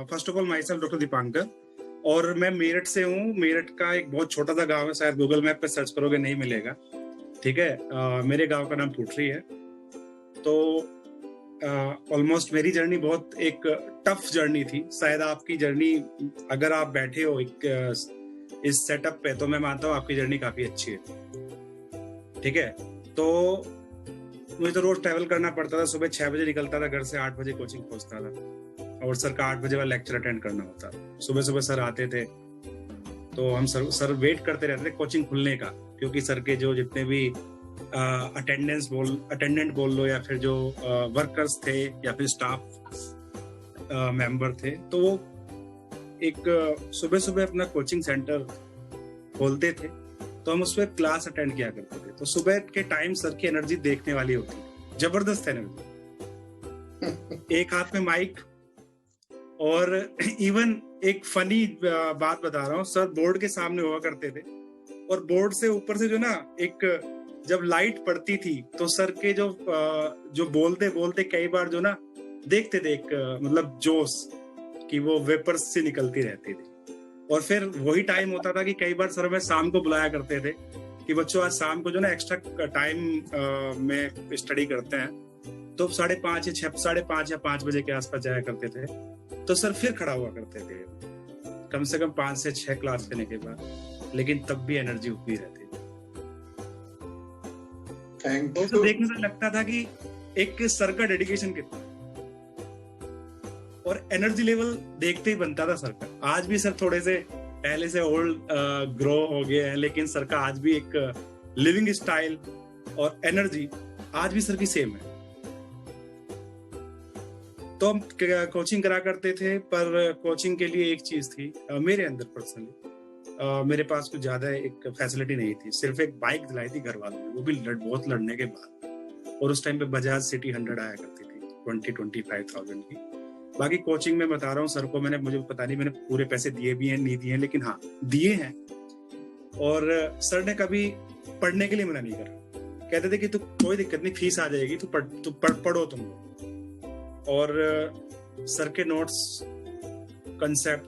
First of all my self doctor Dipankar, और मैं मेरठ से हूँ। मेरठ का एक बहुत छोटा सा गांव है, शायद गूगल मैप पे सर्च करोगे नहीं मिलेगा। ठीक है, मेरे गांव का नाम टूटरी है। तो ऑलमोस्ट मेरी जर्नी बहुत एक टफ जर्नी थी। शायद आपकी जर्नी, अगर आप बैठे हो इस सेटअप पे, तो मैं मानता हूँ आपकी जर्नी काफी अच्छी है। ठीक है, तो मुझे तो रोज ट्रैवल करना पड़ता था। सुबह 6 बजे निकलता था घर से, 8 बजे कोचिंग पहुंचता था, और सर का 8 बजे वाला लेक्चर अटेंड करना होता। सुबह सुबह सर आते थे, तो हम सर वेट करते रहते थे कोचिंग खुलने का, क्योंकि सर के जो जितने भी अटेंडेंट बोल लो, या फिर जो वर्कर्स थे, या फिर स्टाफ मेंबर थे, तो वो एक सुबह सुबह अपना कोचिंग सेंटर खोलते थे, तो हम उसमें क्लास अटेंड किया करते थे। तो सुबह के टाइम सर की एनर्जी देखने वाली होती, जबरदस्त एनर्जी। एक हाथ में माइक, और इवन एक फनी बात बता रहा हूँ, सर बोर्ड के सामने हुआ करते थे, और बोर्ड से ऊपर से जो ना एक जब लाइट पड़ती थी, तो सर के जो बोलते बोलते कई बार जो ना देखते थे, एक मतलब जोश कि वो वेपर्स से निकलती रहती थी। और फिर वही टाइम होता था कि कई बार सर में शाम को बुलाया करते थे कि बच्चों आज शाम को जो ना एक्स्ट्रा टाइम में स्टडी करते हैं, तो 5:30 या 5 बजे के आसपास जाया करते थे। तो सर फिर खड़ा हुआ करते थे, कम से कम 5 से 6 क्लास करने के बाद, लेकिन तब भी एनर्जी उतनी रहती थी। तो देखने से लगता था कि एक सर का डेडिकेशन कितना, और एनर्जी लेवल देखते ही बनता था सर का। आज भी सर थोड़े से पहले से ओल्ड ग्रो हो गए हैं, लेकिन सर का आज भी एक लिविंग स्टाइल और एनर्जी आज भी सर की सेम है। तो हम कोचिंग करा करते थे, पर कोचिंग के लिए एक चीज थी मेरे अंदर पर्सनली, मेरे पास कुछ ज्यादा एक फैसिलिटी नहीं थी। सिर्फ एक बाइक दिलाई थी घर वालों ने, वो भी बहुत लड़ने के बाद, और उस टाइम पे बजाज सिटी 100 आया करती थी 20-25,000 की। बाकी कोचिंग में बता रहा हूँ, सर को मुझे पता नहीं मैंने पूरे पैसे दिए भी हैं नहीं दिए हैं, लेकिन हाँ दिए हैं। और सर ने कभी पढ़ने के लिए मना नहीं करा, कहते थे कि तू कोई दिक्कत नहीं, फीस आ जाएगी, तू पढ़ो तुम लोग। और सर के नोट्स, कंसेप्ट,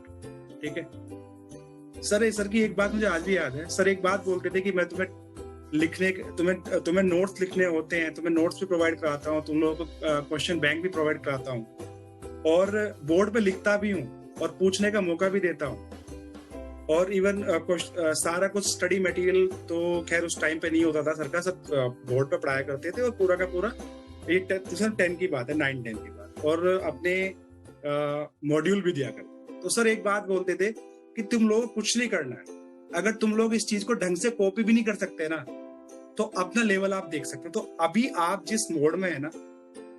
ठीक है। सर की एक बात मुझे आज भी याद है। सर एक बात बोलते थे कि मैं तुम्हें नोट्स लिखने होते हैं, तुम्हें नोट्स भी प्रोवाइड कराता हूँ, तुम लोगों को क्वेश्चन बैंक भी प्रोवाइड कराता हूँ, और बोर्ड पे लिखता भी हूँ, और पूछने का मौका भी देता हूँ। और इवन सारा कुछ स्टडी मटेरियल तो खैर उस टाइम पे नहीं होता था, सर का सब बोर्ड पे पढ़ाया करते थे, और पूरा का पूरा 10 की बात है, 9-10 की बात, और अपने मॉड्यूल भी दिया करते। तो सर एक बात बोलते थे कि तुम लोग कुछ नहीं करना है, अगर तुम लोग इस चीज को ढंग से कॉपी भी नहीं कर सकते ना, तो अपना लेवल आप देख सकते हो। तो अभी आप जिस मोड में है ना,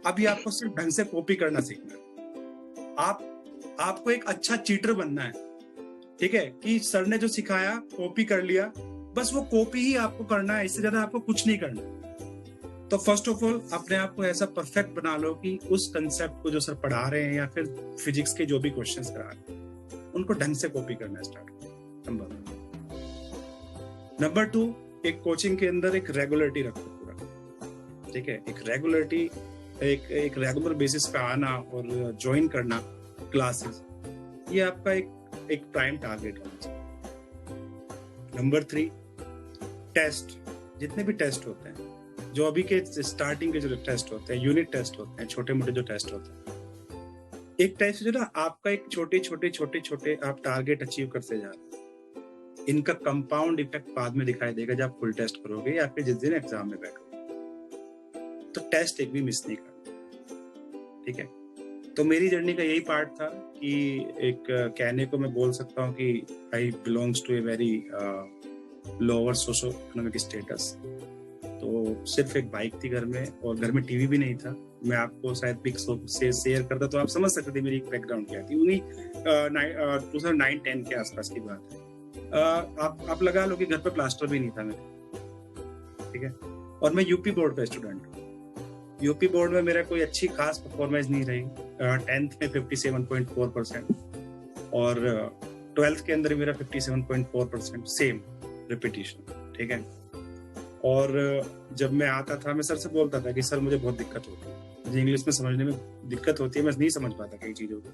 अभी आपको सिर्फ ढंग से कॉपी करना सीखना है। आपको एक अच्छा चीटर बनना है, ठीक है, कि सर ने जो सिखाया कॉपी कर लिया, बस वो कॉपी ही आपको करना है, इससे ज्यादा आपको कुछ नहीं करना। तो फर्स्ट ऑफ ऑल अपने आप को ऐसा परफेक्ट बना लो कि उस कंसेप्ट को जो सर पढ़ा रहे हैं, या फिर फिजिक्स के जो भी क्वेश्चंस करा रहे हैं, उनको ढंग से कॉपी करना स्टार्ट करो। नंबर 2, एक कोचिंग के अंदर एक रेगुलरिटी रखो पूरा, ठीक है। एक रेगुलरिटी, एक रेगुलर बेसिस पे आना और ज्वाइन करना क्लासेस, ये आपका एक प्राइम टारगेट होना चाहिए। Number 3, test. जितने भी टेस्ट होते हैं, जो अभी के स्टार्टिंग के जो टेस्ट होते हैं, यूनिट टेस्ट होते हैं, छोटे मोटे जो टेस्ट होते हैं, एक टाइप से जो ना आपका एक छोटे आप टारगेट अचीव करते जा रहे हैं। इनका कंपाउंड इफेक्ट बाद में दिखाई देगा जब आप फुल टेस्ट करोगे, या फिर जिस दिन एग्जाम में बैठोगे। तो टेस्ट एक भी मिस नहीं करना, ठीक है। तो मेरी जर्नी का यही पार्ट था कि एक कहने को मैं बोल सकता हूँ कि I belongs to a very lower socio economic status. तो सिर्फ एक बाइक थी घर में, और घर में टीवी भी नहीं था। मैं आपको शायद पिक्स से शेयर करता तो आप समझ सकते थे मेरी बैकग्राउंड क्या थी। उन्हीं 2009-10 के आसपास की बात है। आप लगा लो कि घर पे प्लास्टर भी नहीं था मेरे, ठीक है। और मैं यूपी बोर्ड का स्टूडेंट हूँ। यूपी बोर्ड में मेरा कोई अच्छी खास परफॉर्मेंस नहीं रही। 10th में 57.4%, और 12th के अंदर मेरा 57.4%, सेम रिपीटिशन, ठीक है। और जब मैं आता था, मैं सर से बोलता था कि सर मुझे बहुत दिक्कत होती है, मुझे इंग्लिश में समझने में दिक्कत होती है, मैं नहीं समझ पाता कई चीजों को।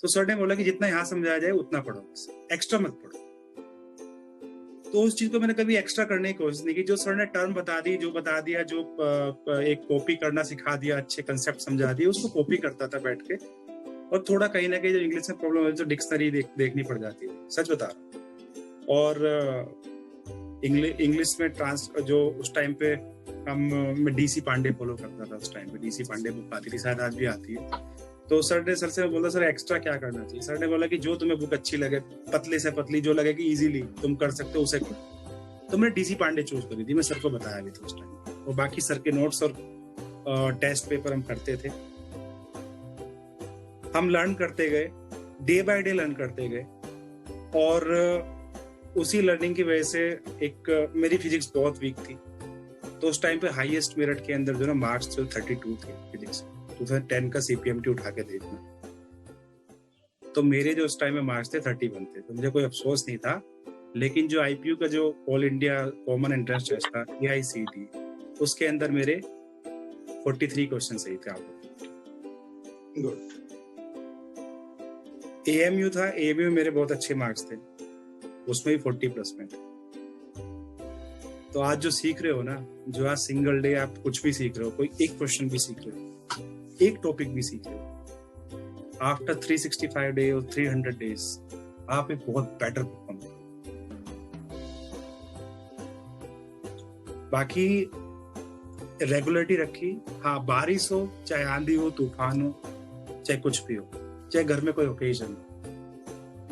तो सर ने बोला कि जितना यहाँ समझाया जाए उतना पढ़ो, बस एक्स्ट्रा मत पढ़ो। तो उस चीज को मैंने कभी एक्स्ट्रा करने की कोशिश नहीं की। जो सर ने टर्म बता दी, जो बता दिया, जो एक कॉपी करना सिखा दिया, अच्छे कंसेप्ट समझा दिए, उसको कॉपी करता था बैठ के। और थोड़ा कहीं ना कहीं जो इंग्लिश में प्रॉब्लम है तो डिक्शनरी देखनी पड़ जाती है, सच बता रहा हूँ। और इंग्लिश में जो उस टाइम पे मैं डीसी पांडे फॉलो करता था। उस टाइम पे डीसी पांडे बुक आती थी, शायद आज भी आती है। तो सर से बोला, सर एक्स्ट्रा क्या करना चाहिए? सर ने बोला कि जो तुम्हें बुक अच्छी लगे, पतले से पतली, जो लगे कि इजीली तुम कर सकते हो, उसे करो। तो मैंने डीसी पांडे चूज करी थी। मैं सर को बताया भी था उस टाइम। और बाकी सर के नोट्स और टेस्ट पेपर हम करते थे। हम लर्न करते गए, डे बाय डे लर्न करते गए। और उसी लर्निंग की वजह से मेरी फिजिक्स बहुत वीक थी। तो उस टाइम पे हाईएस्ट मेरिट के अंदर जो ना मार्क्स 32 थे फिजिक्स। 2010 का सीपीएमटी उठा के देखना। तो मेरे जो उस टाइम में मार्क्स थे 31 थे। तो मुझे कोई अफसोस नहीं था। लेकिन जो आईपीयू का जो all India common entrance test था, AICTE, उसके अंदर मेरे 43 क्वेश्चन सही थे। गुड। AMU था, AMU में मेरे बहुत अच्छे मार्क्स थे, उसमें भी 40+ में थे। तो आज जो सीख रहे हो ना, जो आज सिंगल डे आप कुछ भी सीख रहे हो, कोई एक क्वेश्चन भी सीख रहे हो, एक टॉपिक भी सीख रहे हो, आफ्टर 365 डे और 300 डेज आप एक बहुत बेटर परफॉर्म करो। बाकी रेगुलरिटी रखी। हाँ, बारिश हो, चाहे आंधी हो, तूफान हो, चाहे कुछ भी हो, चाहे घर में कोई ओकेजन हो,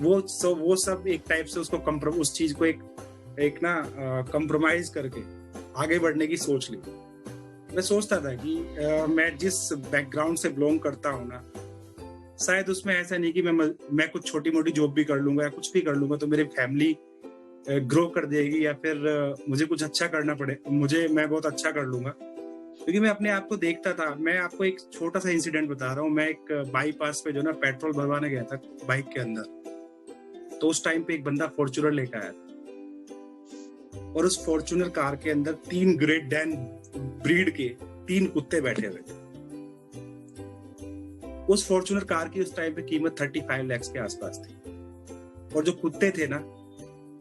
वो सब एक टाइप से उसको उस चीज को एक ना कंप्रोमाइज करके आगे बढ़ने की सोच ली। मैं सोचता था कि मैं जिस बैकग्राउंड से बिलोंग करता हूँ ना, शायद उसमें ऐसा नहीं कि मैं कुछ छोटी मोटी जॉब भी कर लूंगा या कुछ भी कर लूंगा तो मेरी फैमिली ग्रो कर देगी, या फिर मुझे कुछ अच्छा करना पड़े, मैं बहुत अच्छा कर लूंगा। क्योंकि मैं अपने आप को देखता था। मैं आपको एक छोटा सा इंसिडेंट बता रहा हूँ। मैं एक बाईपास पे जो ना पेट्रोल भरवाने गया था बाइक के अंदर। तो उस टाइम पे एक बंदा फॉर्च्यूनर लेकर आया था, और उस फॉर्च्यूनर कार के अंदर 3 ग्रेट डैन ब्रीड के 3 कुत्ते बैठे हुए थे। उस फॉर्च्यूनर कार की उस टाइम पे कीमत 35 लाख के आसपास थी, और जो कुत्ते थे ना,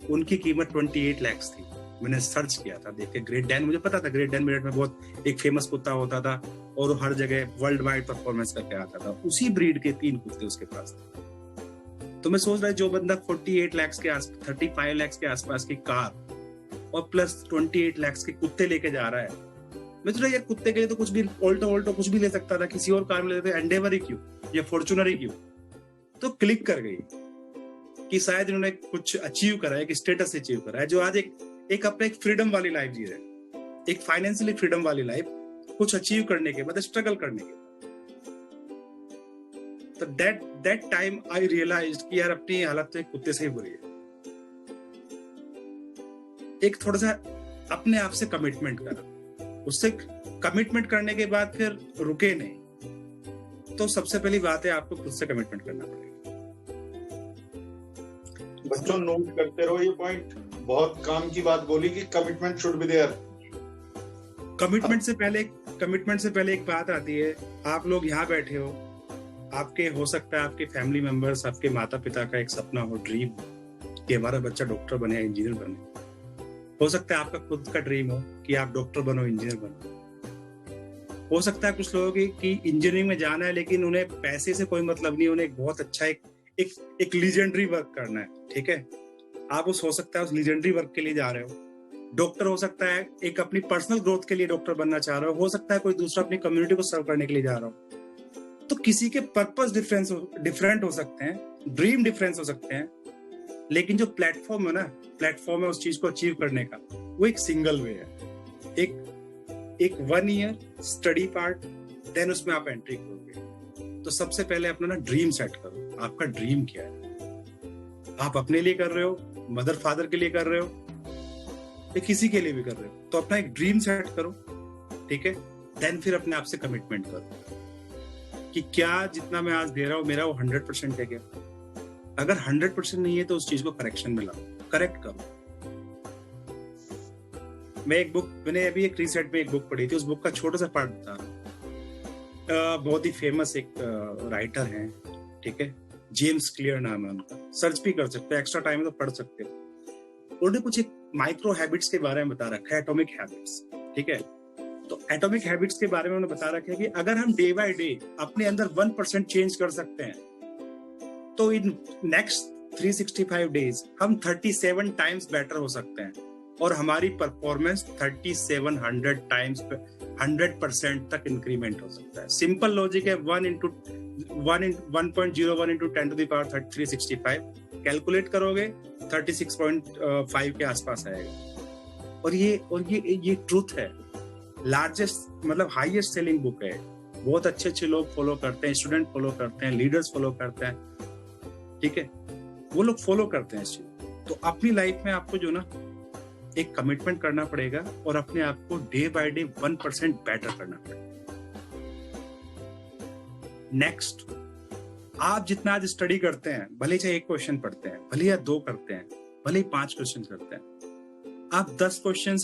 उनकी कीमत 28 लाख थी। मैंने सर्च किया था, देखे ग्रेट डैन, मुझे पता था ग्रेट डैन मेरठ में बहुत एक फेमस कुत्ता होता था और हर जगह वर्ल्ड वाइड परफॉर्मेंस करके आता था। उसी ब्रीड के 3 कुत्ते उसके पास थे। तो मैं सोच रहा, जो बंदा 48 लाख के आस 35 लाख के आसपास की कार और प्लस 28 लाख के कुत्ते लेके जा रहा है, मैं सोच रहा यार कुत्ते के लिए तो कुछ भी ऑल्टो कुछ भी ले सकता था, किसी और कार में ले सकता, एंडेवर ही क्यों या फॉर्च्यूनर ही क्यों। तो क्लिक कर गई कि शायद इन्होंने कुछ अचीव करा है, एक स्टेटस अचीव करा है, जो आज एक अपने एक फ्रीडम वाली लाइफ जी रहे हैं, एक फाइनेंशियली फ्रीडम वाली लाइफ, कुछ अचीव करने के बाद, स्ट्रगल करने के बाद। तो दैट टाइम आई रियलाइज्ड कि यार अपनी हालत तो एक कुत्ते से ही बुरी है। एक थोड़ा सा अपने आप से कमिटमेंट करा, उससे कमिटमेंट करने के बाद फिर रुके नहीं। तो सबसे पहली बात है, आपको खुद से कमिटमेंट करना पड़ेगा। बच्चों नोट करते रहो ये पॉइंट, बहुत काम की बात बोली कि commitment should be there. Commitment से पहले एक बात आती है। आप लोग यहाँ बैठे हो, आपके हो सकता है आपके फैमिली मेंबर्स, आपके माता पिता का एक सपना हो, ड्रीम कि हमारा बच्चा डॉक्टर बने या इंजीनियर बने। हो सकता है आपका खुद का ड्रीम हो कि आप डॉक्टर बनो, इंजीनियर बनो। हो सकता है कुछ लोगों की इंजीनियरिंग में जाना है, लेकिन उन्हें पैसे से कोई मतलब नहीं, उन्हें एक बहुत अच्छा एक लीजेंडरी वर्क करना है। ठीक है, आप हो सकता है उस लीजेंडरी वर्क के लिए जा रहे हो। डॉक्टर हो सकता है एक अपनी पर्सनल ग्रोथ के लिए डॉक्टर बनना चाह रहे हो सकता है कोई दूसरा अपनी कम्युनिटी को सर्व करने के लिए जा रहा हो। तो किसी के पर्पस डिफरेंट हो सकते हैं, ड्रीम डिफरेंस हो सकते हैं, लेकिन जो प्लेटफॉर्म है ना, प्लेटफॉर्म है उस चीज को अचीव करने का, वो एक सिंगल वे है। एक 1 ईयर स्टडी पार्ट, देन उसमें आप एंट्री करोगे। तो सबसे पहले अपना ना ड्रीम सेट करो। आपका ड्रीम क्या है? आप अपने लिए कर रहे हो, मदर फादर के लिए कर रहे हो, या किसी के लिए भी कर रहे हो, तो अपना एक ड्रीम सेट करो। ठीक है, देन फिर अपने आप से कमिटमेंट करो कि क्या जितना मैं आज दे रहा हूं मेरा वो 100% है क्या। अगर 100% नहीं है तो उस चीज को करेक्शन में लाओ, करेक्ट करो। मैंने अभी एक रिसेंट में एक बुक पढ़ी थी, उस बुक का छोटा सा पार्ट बता रहा हूँ। बहुत ही फेमस एक राइटर हैं, ठीक है, जेम्स क्लियर नाम है उनका, सर्च भी कर सकते हो, एक्स्ट्रा टाइम तो पढ़ सकते हो। उन्होंने कुछ एक माइक्रो हैबिट्स के बारे में बता रखा है, एटॉमिक हैबिट्स, ठीक है। तो एटॉमिक हैबिट्स के बारे में उन्होंने बता रखा है कि अगर हम डे बाय डे अपने अंदर 1% चेंज कर सकते हैं तो इन नेक्स्ट 365 डेज हम 37 टाइम्स बेटर हो सकते हैं और हमारी परफॉर्मेंस 3700 टाइम्स 100% तक इंक्रीमेंट हो सकता है। सिंपल लॉजिक है, 1.01 into 10 to the power 365 calculate करोगे 36.5 के आसपास आएगा। और ये ट्रूथ है, लार्जेस्ट मतलब हाईएस्ट सेलिंग बुक है, बहुत अच्छे लोग फॉलो करते हैं, स्टूडेंट फॉलो करते हैं, लीडर्स फॉलो करते हैं, ठीक है, वो लोग फॉलो करते हैं इस चीज। तो अपनी लाइफ में आपको जो ना एक कमिटमेंट करना पड़ेगा और अपने आप को डे बाय डे 1% बेटर करना पड़ेगा। नेक्स्ट, आप जितना आज स्टडी करते हैं, भले चाहे 1 क्वेश्चन पढ़ते हैं, भले या 2 करते हैं, भले ही 5 क्वेश्चन करते हैं, आप 10 क्वेश्चन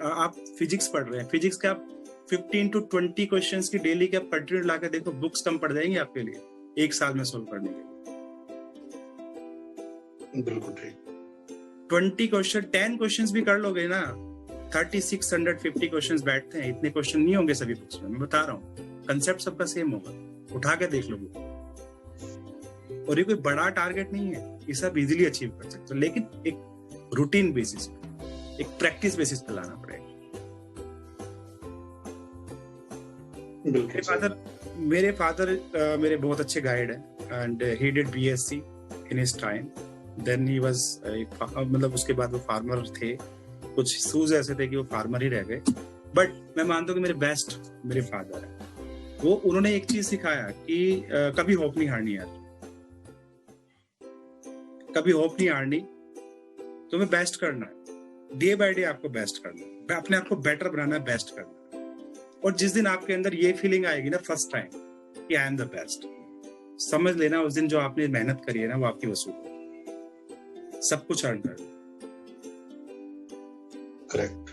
आप फिजिक्स पढ़ रहे हैं, फिजिक्स के आप 15 to 20 क्वेश्चन की डेली के आप कंटिन्यू लाकर देखो, बुक्स कम पड़ जाएंगे आपके लिए 1 साल में सोल्व करने के लिए। बिल्कुल ठीक। 20 क्वेश्चन 10 क्वेश्चंस भी कर लोगे ना, 3650 क्वेश्चंस बैठते हैं, इतने क्वेश्चन नहीं होंगे सभी बुक्स में, मैं बता रहा हूँ, कंसेप्ट सबका सेम होगा, उठा के देख लोगे। और ये कोई बड़ा टारगेट नहीं है, ये सब इजीली अचीव कर सकते हो, लेकिन एक रूटीन बेसिस पे, एक प्रैक्टिस बेसिस पे लाना पड़ेगा। मेरे फादर मेरे बहुत अच्छे गाइड है and he did BSc in his time, then he was मतलब उसके बाद वो फार्मर थे, कुछ इश्यूज ऐसे थे कि वो फार्मर ही रह गए, बट मैं मानता हूँ कि मेरे बेस्ट मेरे फादर है। वो उन्होंने एक चीज सिखाया कि कभी होप नहीं हारनी यार, कभी होप नहीं हारनी, तुम्हें बेस्ट करना है, डे बाय डे आपको बेस्ट करना है, अपने आप को बेटर बनाना है, बेस्ट करना है। और जिस दिन आपके अंदर ये फीलिंग आएगी ना फर्स्ट टाइम कि आई एम द बेस्ट, समझ लेना उस दिन जो आपने मेहनत करी है ना वो आपकी वसूल है, सब कुछ अर्न कर। करेक्ट।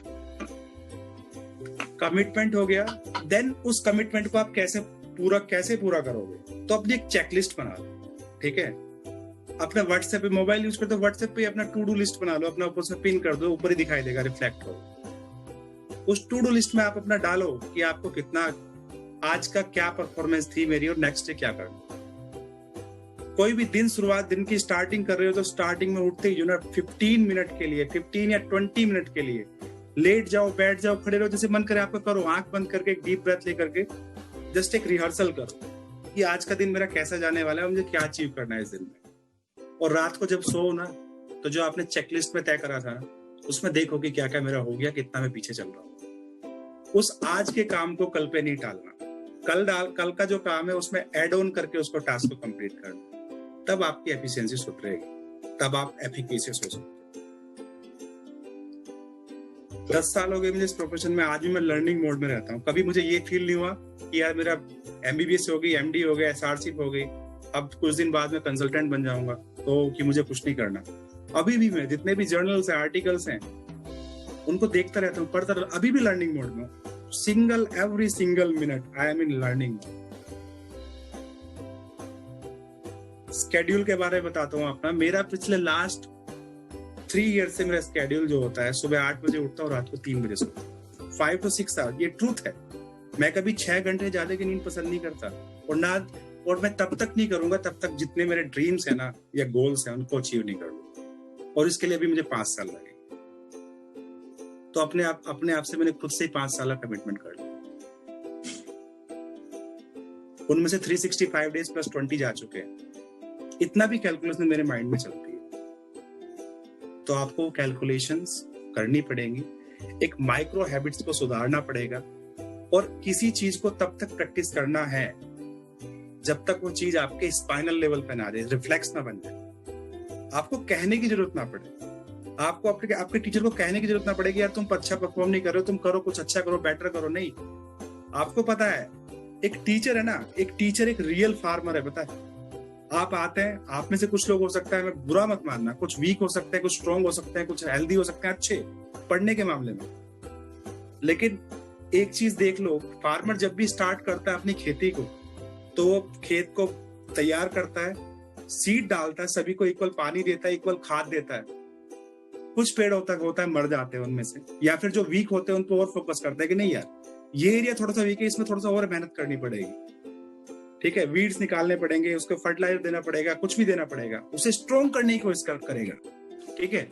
कमिटमेंट हो गया, देन उस कमिटमेंट को आप कैसे पूरा करोगे, तो अपनी एक चेकलिस्ट बना लो, ठीक है। अपना व्हाट्सएप पे मोबाइल यूज करते हो, व्हाट्सएप पे अपना टू डू लिस्ट बना लो, अपना ऊपर से पिन कर दो, ऊपर ही दिखाई देगा, रिफ्लेक्ट हो। उस टू डू लिस्ट में आप अपना डालो कि आपको कितना आज का क्या परफॉर्मेंस थी मेरी और नेक्स्ट डे क्या करना। कोई भी दिन की स्टार्टिंग कर रहे हो तो स्टार्टिंग में उठते ही जो ना 15 मिनट के लिए, 15 या 20 मिनट के लिए लेट जाओ, बैठ जाओ, खड़े रहो, जैसे मन करे आपको करो, आंख बंद करके एक डीप ब्रेथ लेकर के जस्ट एक रिहर्सल करो कि आज का दिन मेरा कैसा जाने वाला है, मुझे क्या अचीव करना है इस दिन में। और रात को जब सो ना तो जो आपने चेकलिस्ट में तय करा था ना उसमें देखो कि क्या क्या मेरा हो गया, कितना मैं पीछे चल रहा हूँ। उस आज के काम को कल पे नहीं टालना, कल का जो काम है उसमें एड ऑन करके उसको टास्क को कंप्लीट करना, तब आपकी एफिशिएंसी सुधरेगी, तब आप एफिकेशियस हो सकते हो। 10 साल हो गए मुझे इस प्रोफेशन में, आज भी मैं लर्निंग मोड में रहता हूँ। कभी मुझे ये फील नहीं हुआ कि यार मेरा एमबीबीएस हो गई, एमडी हो गया, एसआरसी हो गई, अब कुछ दिन बाद में कंसल्टेंट बन जाऊंगा तो कि मुझे कुछ नहीं करना। अभी भी मैं जितने भी जर्नल्स हैं, आर्टिकल्स हैं, उनको देखता रहता हूँ, पढ़ता रहता हूँ, अभी भी लर्निंग मोड में। Every single minute I am in learning. Schedule के बारे में बताता हूँ अपना, मेरा पिछले लास्ट 3 ईयर से मेरा स्केड्यूल जो होता है, सुबह 8 बजे उठता हूँ, रात को 3 बजे सोता हूँ, 5 to 6 आवर्स, ये ट्रूथ है। मैं कभी 6 घंटे ज्यादा की नींद पसंद नहीं करता, और मैं तब तक नहीं करूंगा तब तक जितने मेरे ड्रीम्स है ना या गोल्स हैं उनको अचीव नहीं करूंगा, और इसके लिए भी मुझे 5 साल लगे। तो अपने आप से मैंने खुद से 5 साल का कमिटमेंट कर लिया। उनमें से 365 डेज प्लस 20 जा चुके हैं। इतना भी कैलकुलेशन मेरे माइंड में चलती है। तो आपको कैलकुलेशंस करनी पड़ेंगी, एक माइक्रो हैबिट्स को सुधारना पड़ेगा, और किसी चीज को तब तक प्रैक्टिस करना है जब तक वो चीज आपके स्पाइनल लेवल पे ना आ जाए, रिफ्लेक्स ना बन जाए। आपको कहने की जरूरत ना पड़े, आपको आपके टीचर को कहने की जरूरत ना पड़ेगी यार तुम अच्छा परफॉर्म नहीं कर रहे हो, तुम करो कुछ अच्छा करो, बेटर करो। नहीं, आपको पता है एक टीचर है ना, एक टीचर एक रियल फार्मर है। पता है, आप आते हैं, आप में से कुछ लोग हो सकता है, मैं बुरा मत मानना, कुछ वीक हो सकते हैं, कुछ स्ट्रॉन्ग हो सकते हैं, कुछ हेल्दी हो सकते हैं, अच्छे पढ़ने के मामले में। लेकिन एक चीज देख लो, फार्मर जब भी स्टार्ट करता है अपनी खेती को, तो वो खेत को तैयार करता है, सीड डालता है, सभी को इक्वल पानी देता है, इक्वल खाद देता है, कुछ पेड़ होता है मर जाते हैं उनमें से, या फिर जो वीक होते हैं उनको और फोकस करते हैं कि नहीं यार ये एरिया थोड़ा सा वीक है, इसमें थोड़ा सा और मेहनत करनी पड़ेगी, ठीक है, वीड्स निकालने पड़ेंगे, उसको फर्टिलाइजर देना पड़ेगा, कुछ भी देना पड़ेगा, उसे स्ट्रॉन्ग करने की कोशिश करेगा, ठीक है।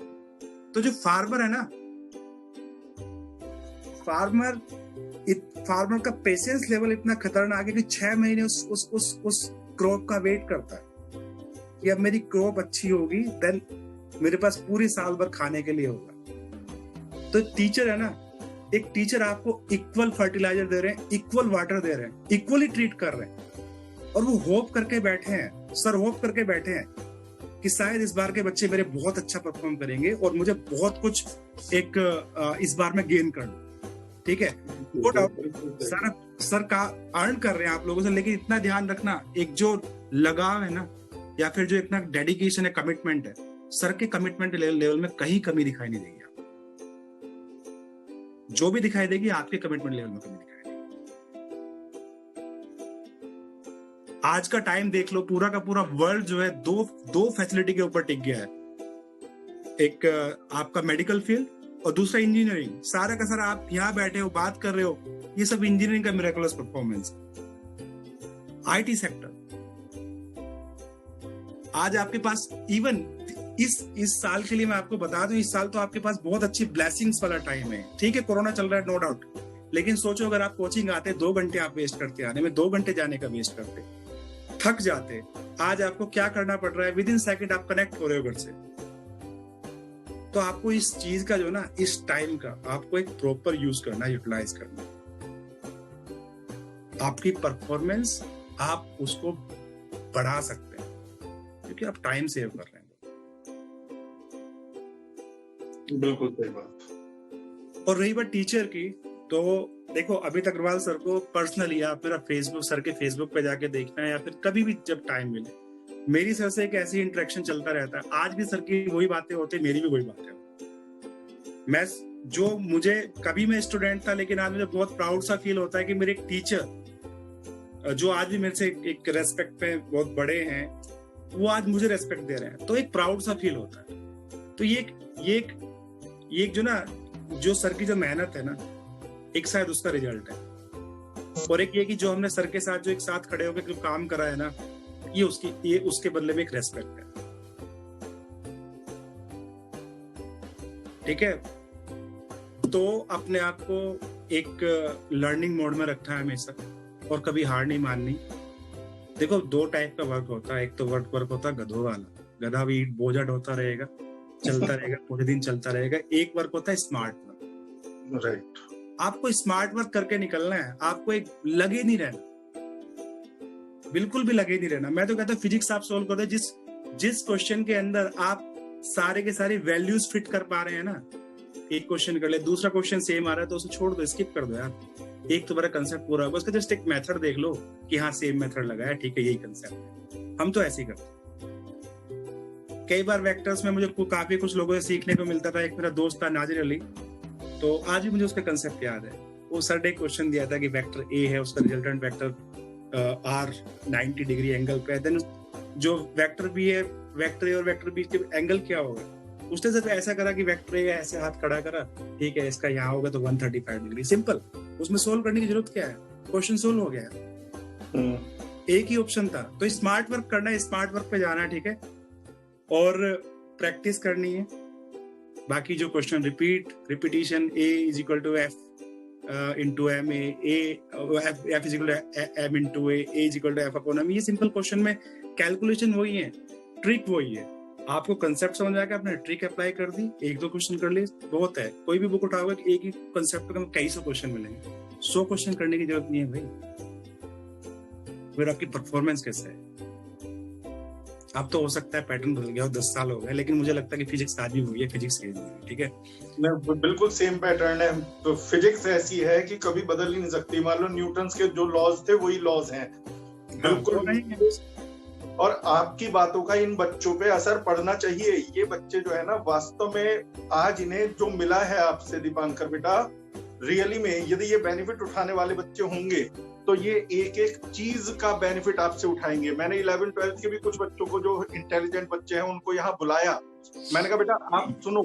तो जो फार्मर है ना, फार्मर का पेशेंस लेवल इतना खतरनाक है कि 6 महीने उस क्रॉप का वेट करता है कि अब मेरी क्रॉप अच्छी होगी, देन मेरे पास पूरी साल भर खाने के लिए होगा। तो टीचर है ना, एक टीचर आपको इक्वल फर्टिलाइजर दे रहे हैं, इक्वल वाटर दे रहे हैं, इक्वली ट्रीट कर रहे हैं, और वो होप करके बैठे हैं, सर होप करके बैठे हैं कि शायद इस बार के बच्चे मेरे बहुत अच्छा परफॉर्म करेंगे और मुझे बहुत कुछ इस बार में गेन कर लूं, ठीक है। सर का अर्न कर रहे हैं आप लोगों से, लेकिन इतना ध्यान रखना, एक जो लगाव है ना, या फिर जो इतना डेडिकेशन है, कमिटमेंट है, सर के कमिटमेंट लेवल में कहीं कमी दिखाई नहीं देगी। जो भी दिखाई देगी आपके कमिटमेंट लेवल में कमी दिखाई देगी। आज का टाइम देख लो, पूरा का पूरा वर्ल्ड जो है दो फैसिलिटी के ऊपर टिक गया है, एक आपका मेडिकल फील्ड और दूसरा इंजीनियरिंग। सारा का सारा आप यहाँ बैठे हो, बात कर रहे हो, ये सब इंजीनियरिंग का मिरेकुलस परफॉर्मेंस। आईटी सेक्टर आज आपके पास, इवन इस साल के लिए मैं आपको बता दूं, इस साल तो आपके पास बहुत अच्छी ब्लेसिंग्स वाला टाइम है, ठीक है, कोरोना चल रहा है नो डाउट, लेकिन सोचो अगर आप कोचिंग आते 2 घंटे आप वेस्ट करते, आने में 2 घंटे जाने का वेस्ट करते, थक जाते, आज आपको क्या करना पड़ रहा है, विद इन सेकंड आप कनेक्ट हो रहे हो घर से। तो आपको इस चीज का जो ना, इस टाइम का आपको एक प्रॉपर यूज करना, यूटिलाइज करना, आपकी परफॉर्मेंस आप उसको बढ़ा सकते हैं क्योंकि आप टाइम सेव कर रहे हैं। बिल्कुल सही बात। और रही बात टीचर की, तो देखो अमित अग्रवाल सर को पर्सनली आप मेरा फेसबुक, सर के फेसबुक पे जाके देखना है, या फिर कभी भी जब टाइम मिले, मेरी सर से एक ऐसी इंटरेक्शन चलता रहता है। आज भी सर की वही बातें होती है, मेरी भी वही बातें होती। मैं जो मुझे कभी मैं स्टूडेंट था, लेकिन आज मुझे बहुत प्राउड सा फील होता है कि मेरे एक टीचर जो आज भी मेरे से एक रेस्पेक्ट पे बहुत बड़े हैं, वो आज मुझे रेस्पेक्ट दे रहे हैं, तो एक प्राउड सा फील होता है। तो ये एक जो ना, जो सर की जो मेहनत है ना, एक शायद उसका रिजल्ट है, और एक ये कि जो हमने सर के साथ जो एक साथ खड़े होकर जो काम करा है ना, ये उसके बदले में एक रेस्पेक्ट है, ठीक है। तो अपने आप को एक लर्निंग मोड में रखना है हमेशा, और कभी हार नहीं माननी। देखो 2 टाइप का वर्क होता है, एक तो वर्क होता है गधों वाला, गधा भी बोझा ढोता रहेगा, चलता रहेगा, पूरे दिन चलता रहेगा। एक वर्क होता है स्मार्ट वर्क, राइट। आपको स्मार्ट वर्क करके निकलना है, आपको एक लगे नहीं रहना, बिल्कुल भी लगे नहीं रहना। मैं तो कहता हूँ फिजिक्स आप सोल्व करो, जिस क्वेश्चन के अंदर आप सारे के सारे वैल्यूज फिट कर पा रहे हैं ना, एक क्वेश्चन कर ले, दूसरा क्वेश्चन सेम आ रहा है तो उसे छोड़ दो, स्किप कर दो यार, एक तो बड़ा कंसेप्ट पूरा होगा, उसका जस्ट एक मेथड देख लो कि हाँ सेम मेथड लगाया, ठीक है, यही कंसेप्ट है। हम तो ऐसे ही करते हैं। कई बार वेक्टर्स में मुझे काफी कुछ लोगों से सीखने को मिलता था। एक मेरा दोस्त था नाजिर अली, तो आज भी मुझे उसका कंसेप्ट याद है। वो सर ने क्वेश्चन दिया था कि वेक्टर ए है, उसका resultant vector R 90 degree angle पे है, देन जो वेक्टर बी है, वेक्टर ए और वेक्टर बी के एंगल क्या होगा। उसने सिर्फ ऐसा करा कि वेक्टर ए ऐसे हाथ खड़ा करा, ठीक है, इसका यहाँ होगा तो 135 डिग्री, सिंपल। उसमें सोल्व करने की जरूरत क्या है, क्वेश्चन सोल्व हो गया। एक ही ऑप्शन था। तो स्मार्ट वर्क करना है, स्मार्ट वर्क पे जाना है, ठीक है, और प्रैक्टिस करनी है। बाकी जो question repetition, A is equal to F into M, F is equal to M into A is equal to F upon M, ये सिंपल क्वेश्चन में कैलकुलेशन वही है, ट्रिक वही है। आपको कंसेप्ट समझ आ गया, आपने ट्रिक अप्लाई कर दी, 1-2 क्वेश्चन कर लिए, बहुत है। कोई भी बुक उठाओगे कि एक ही कंसेप्ट का कई 100 क्वेश्चन मिलेंगे, 100 क्वेश्चन करने की जरूरत नहीं है भाई। फिर आपकी परफॉर्मेंस कैसे है? अब तो हो सकता है पैटर्न बदल गया हो, 10 साल हो गए, लेकिन मुझे लगता है कि फिजिक्स आज भी वही है, फिजिक्स के, ठीक है, बिल्कुल सेम पैटर्न है। तो फिजिक्स ऐसी है कि कभी बदल ही नहीं सकती। मान लो न्यूटन के जो लॉज थे वही लॉज हैं, बिल्कुल। और आपकी बातों का इन बच्चों पे असर पड़ना चाहिए। ये बच्चे जो है ना, वास्तव में आज इन्हें जो मिला है आपसे दीपांकर बेटा, रियली में यदि ये बेनिफिट उठाने वाले बच्चे होंगे तो ये एक एक चीज का बेनिफिट आपसे उठाएंगे। मैंने 11th-12th के भी कुछ बच्चों को जो इंटेलिजेंट बच्चे हैं उनको यहाँ बुलाया, मैंने कहा बेटा आप सुनो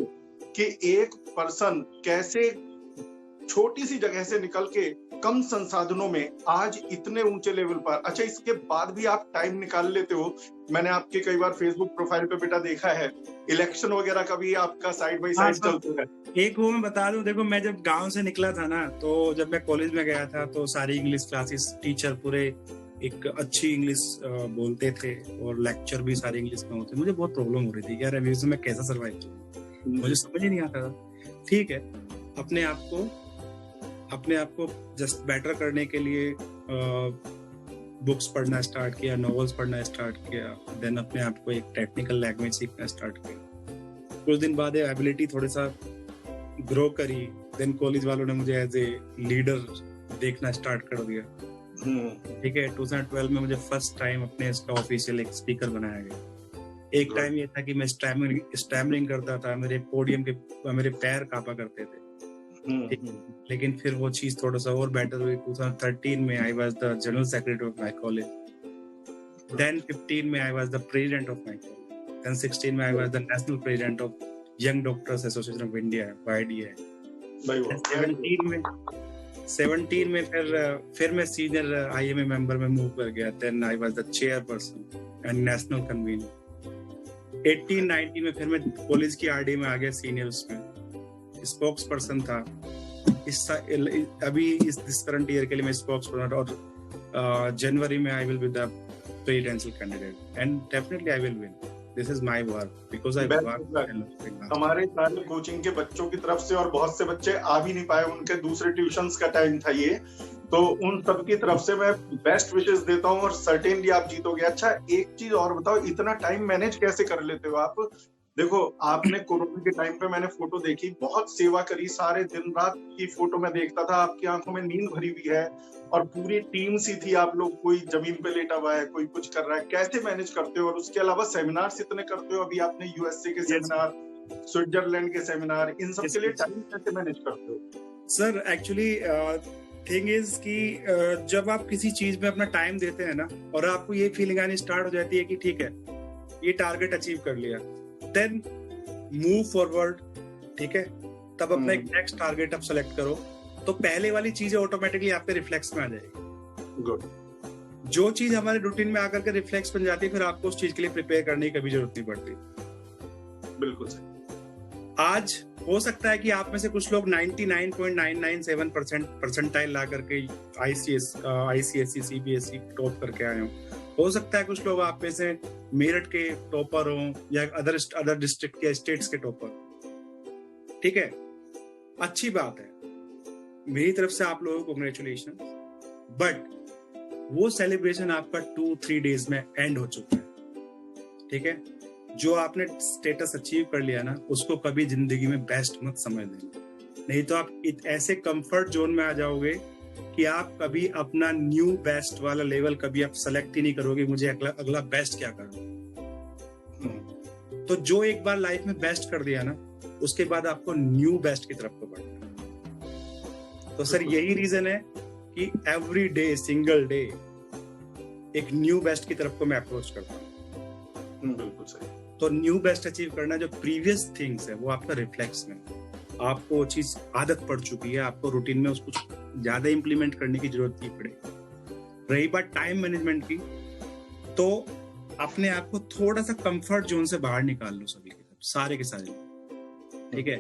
कि एक पर्सन कैसे छोटी सी जगह से निकल के कम संसाधनों में आज इतने ऊंचे लेवल पर, अच्छा इसके बाद भी आप टाइम निकाल लेते हो। मैंने आपके कई बार फेसबुक प्रोफाइल पे बेटा देखा है, इलेक्शन वगैरह का भी आपका साइड बाय साइड चलता है। एक वो मैं बता दूं, देखो मैं जब गांव से निकला था ना, तो जब मैं कॉलेज में गया था तो सारी इंग्लिश क्लासेस टीचर पूरे एक अच्छी इंग्लिश बोलते थे और लेक्चर भी सारे इंग्लिश में होते। मुझे बहुत प्रॉब्लम हो रही थी यार, अभी मैं कैसा सर्वाइव करूं, मुझे समझ ही नहीं आता था। ठीक है, अपने आप को जस्ट बेटर करने के लिए बुक्स पढ़ना स्टार्ट किया, नॉवेल्स पढ़ना स्टार्ट किया, देन अपने आप को एक टेक्निकल लैंग्वेज सीखना स्टार्ट किया। कुछ दिन बाद एबिलिटी थोड़ा सा ग्रो करी, देन कॉलेज वालों ने मुझे एज ए लीडर देखना स्टार्ट कर दिया। ठीक है, 2012 में मुझे फर्स्ट टाइम अपने इसका ऑफिशियल एक स्पीकर बनाया गया। एक टाइम ये था कि मैं स्टैमरिंग करता था, मेरे पोडियम के मेरे पैर कांपा करते थे। लेकिन फिर वो चीज थोड़ा सा और बेटर हुई। 2013 में I was the general secretary of my college, then 15 में I was the president of my college, then 16 में I was the national president of young doctors association of India, YDA। 17 में फिर मैं सीनियर IMA मेंबर में move कर गया, then I was the chairperson and national convener. 18-19 में फिर मैं कॉलेज की RD में आ गया, सीनियर उसमें स्पोक्स पर्सन था। अभी दिस करंट ईयर के लिए मैं स्पोक्स पर्सन, और जनवरी में I will be the presidential candidate and definitely I will win. This is my work because I work. हमारे सारे कोचिंग के बच्चों की तरफ से, और बहुत से बच्चे आ भी नहीं पाए, उनके दूसरे ट्यूशंस का टाइम था ये, तो उन सब की तरफ से मैं बेस्ट विशेस देता हूँ और सर्टेनली आप जीतोगे। अच्छा एक चीज और बताओ, इतना टाइम मैनेज कैसे कर लेते हो आप? देखो आपने कोरोना के टाइम पे मैंने फोटो देखी, बहुत सेवा करी, सारे दिन रात की फोटो मैं देखता था, आपकी आंखों में नींद भरी हुई है और पूरी टीम सी थी आप लोग, कोई जमीन पे लेटा हुआ है, कोई कुछ कर रहा है, कैसे मैनेज करते हो? और उसके अलावा सेमिनार्स इतने करते हो, अभी आपने USA के सेमिनार, स्विट्जरलैंड के सेमिनार, इन सब के लिए टाइम कैसे मैनेज करते हो? सर एक्चुअली थिंग इज कि जब आप किसी चीज में अपना टाइम देते हैं ना, और आपको ये फीलिंग आनी स्टार्ट हो जाती है कि ठीक है ये टारगेट अचीव कर लिया, देन मूव फॉरवर्ड। ठीक है, तब अपना एक नेक्स्ट टारगेट आप सेलेक्ट करो, तो पहले वाली चीजें ऑटोमेटिकली आपके रिफ्लेक्स में आ जाएगी। गुड। जो चीज हमारे रूटीन में आकर के रिफ्लेक्स बन जाती है, फिर आपको उस चीज के लिए प्रिपेयर करने की कभी जरूरत नहीं पड़ती। बिल्कुल सही। आज हो सकता है कि आप में से कुछ लोग 99.997% परसेंटाइल ला करके ICSE CBSE टॉप करके आए हो सकता है कुछ लोग आप में से मेरठ के टॉपर हों या अदर डिस्ट्रिक्ट के स्टेट्स के टॉपर। ठीक है, अच्छी बात है, मेरी तरफ से आप लोगों को कांग्रेचुलेशन, बट वो सेलिब्रेशन आपका 2-3 डेज में एंड हो चुका है। ठीक है, जो आपने स्टेटस अचीव कर लिया ना, उसको कभी जिंदगी में बेस्ट मत समझ लेना, नहीं तो आप ऐसे कंफर्ट जोन में आ जाओगे कि आप कभी अपना न्यू बेस्ट वाला लेवल कभी आप सेलेक्ट ही नहीं करोगे, मुझे अगला बेस्ट क्या करना। तो जो एक बार लाइफ में बेस्ट कर दिया ना, उसके बाद आपको न्यू बेस्ट की तरफ को बढ़ना। तो सर यही रीजन है कि एवरी डे, सिंगल डे एक न्यू बेस्ट की तरफ को मैं अप्रोच करता हूँ। बिल्कुल सही। तो न्यू बेस्ट अचीव करना, जो प्रीवियस थिंग्स है वो आपका रिफ्लेक्स में, आपको वो चीज आदत पड़ चुकी है, आपको रूटीन में उसको ज्यादा इंप्लीमेंट करने की जरूरत नहीं पड़ेगी। रही बात टाइम मैनेजमेंट की, तो अपने आप को थोड़ा सा कंफर्ट जोन से बाहर निकाल लो, सभी के सारे के सारे। ठीक है,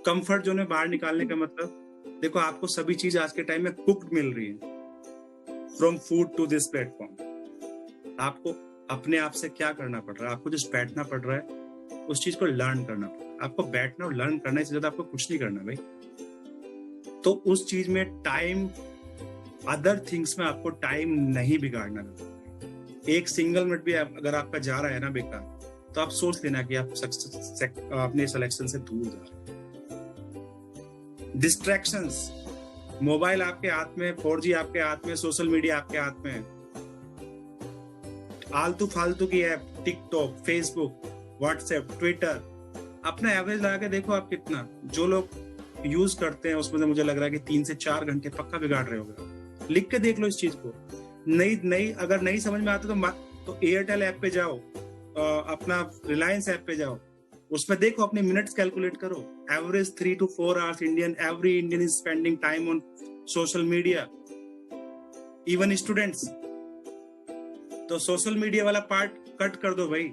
कंफर्ट जोन में बाहर निकालने का मतलब, देखो आपको सभी चीज आज के टाइम में कुक्ड मिल रही है, from food to this platform. आपको अपने आप से क्या करना पड़ रहा है? आपको जिस बैठना पड़ रहा है उस चीज को लर्न करना पड़ रहा है। आपको बैठना और लर्न करने से ज्यादा आपको कुछ नहीं करना भाई। तो उस चीज में टाइम, अदर थिंग्स में आपको टाइम नहीं बिगाड़ना। एक सिंगल मिनट भी अगर आपका जा रहा है ना बेकार, तो आप सोच लेना कि आप अपने सिलेक्शन से दूर जा रहे हैं। डिस्ट्रैक्शंस, मोबाइल आपके हाथ में, 4G आपके हाथ में, सोशल मीडिया आपके हाथ में, आलतू फालतू की app, TikTok, Facebook, WhatsApp, Twitter, अपना एवरेज लगा के देखो आप कितना। जो लोग यूज करते हैं उसमें से मुझे लग रहा है कि 3 से 4 घंटे पक्का बिगाड़ रहे होगे। लिख के देख लो इस चीज को। नई अगर नहीं समझ में आता तो एयरटेल ऐप पे जाओ, अपना रिलायंस ऐप पे जाओ, उसमें देखो अपने मिनट्स कैलकुलेट करो। Average 3 to 4 hours every Indian is spending time on social media, even students. तो सोशल मीडिया वाला पार्ट कट कर दो भाई।